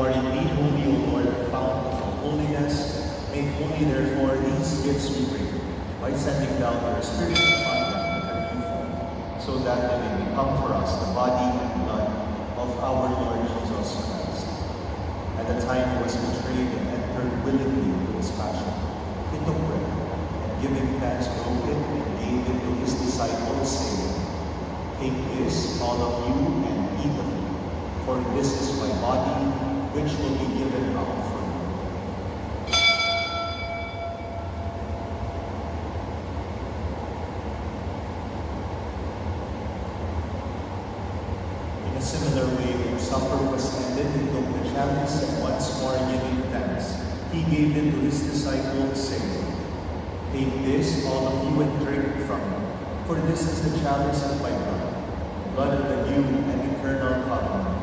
are indeed holy, O Lord, fountain of all holiness. Make holy, therefore, these gifts, we pray, by sending down your Spirit upon them in a new form, so that they may become for us the body and blood of our Lord Jesus Christ. At the time he was betrayed and entered willingly into his passion, he took bread, and giving thanks, broke it, and gave it to his disciples, saying, "Take this, all of you, and eat of it, for this is my body, which will be given up for you." In a similar way, when supper was ended, he took the chalice, and once more giving thanks, he gave it to his disciples, saying, "Take this, all of you, and drink from it, for this is the chalice of my blood of the new and eternal covenant,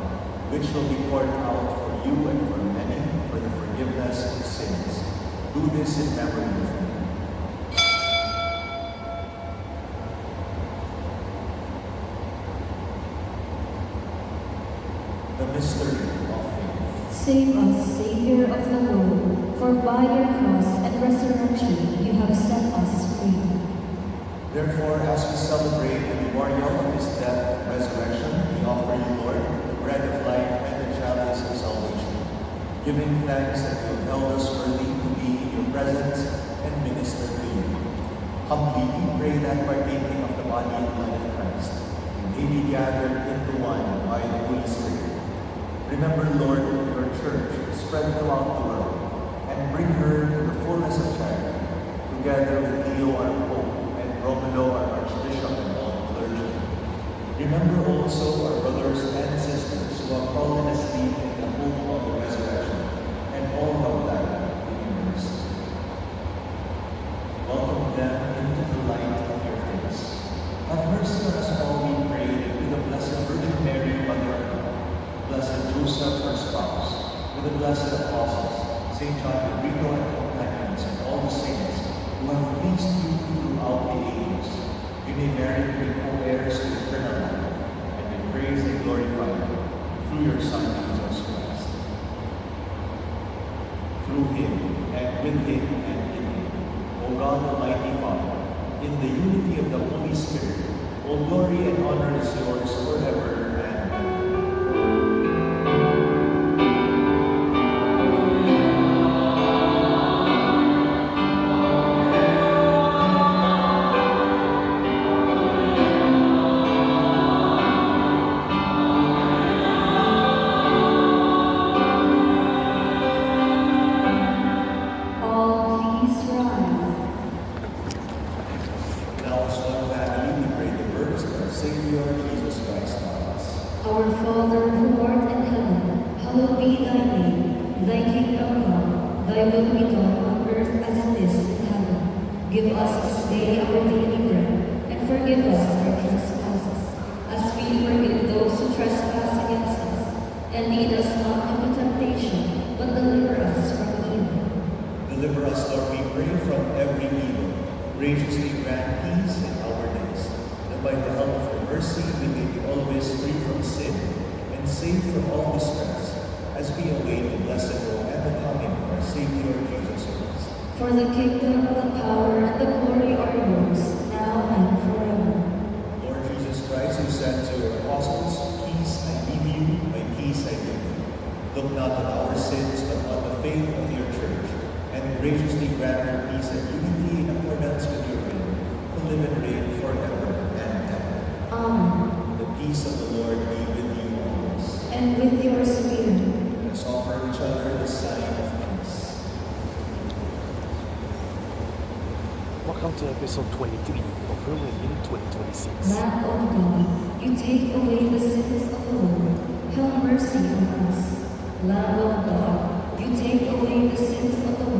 which will be poured out for you and for many for the forgiveness of sins. Do this in memory of me." The mystery of faith. Save us, Savior of the world, for by your cross and resurrection you have set us free. Therefore, as we celebrate the memorial of his death and resurrection, we offer you, Lord, the bread of life and the chalice of salvation, giving thanks that you have held us worthy to be in your presence and minister to you. Humbly we pray that partaking of the body and blood of Christ, we may be gathered into one by the Holy Spirit. Remember, Lord, your church spread throughout the world, and bring her to the fullness of charity, together with Leo our Pope, Romano, our Archbishop, and all clergy. Remember also our brothers and sisters who have fallen asleep in the hope of the resurrection, and all who have died in mercy. Welcome them into the light of your face. Have mercy on us all, we pray, with the Blessed Virgin Mary, Mother of God, Blessed Joseph, her spouse, with the blessed apostles, St. John the Greco and companions, and all the saints who have pleased you throughout the ages. You may merit to be co-heirs to eternal life, and be praised and glorified through your Son, Jesus Christ. Through him, and with him, and in him, O God, Almighty Father, in the unity of the Holy Spirit, all glory and honor is yours forever and ever. Our Father, who art in heaven, hallowed be thy name. Thy kingdom come, thy will be done on earth as it is in heaven. Give us this day our daily bread, and forgive us our trespasses, as we forgive those who trespass against us. And lead us not into temptation, but deliver us from evil. Deliver us, Lord, we pray, from every evil. Graciously grant peace in our days, and by the help of your mercy we may be always free from sin and safe from all distress, as we await the blessed hope and the coming of our Savior Jesus Christ. For the kingdom, the power, and the glory are yours, now and forever. Lord Jesus Christ, who said to your apostles, "Peace I leave you, my peace I give you," look not on our sins, but on the faith of your church, and graciously grant her peace and unity in accordance with your will, to live and reign forever and ever. Amen. The peace of the Lord be with you always. And with your spirit. Let us offer each other the sign of peace. Welcome to episode 23 of Romanian 2026. Lamb of God, you take away the sins of the world. Have mercy on us. Lamb of God, you take away the sins of the world.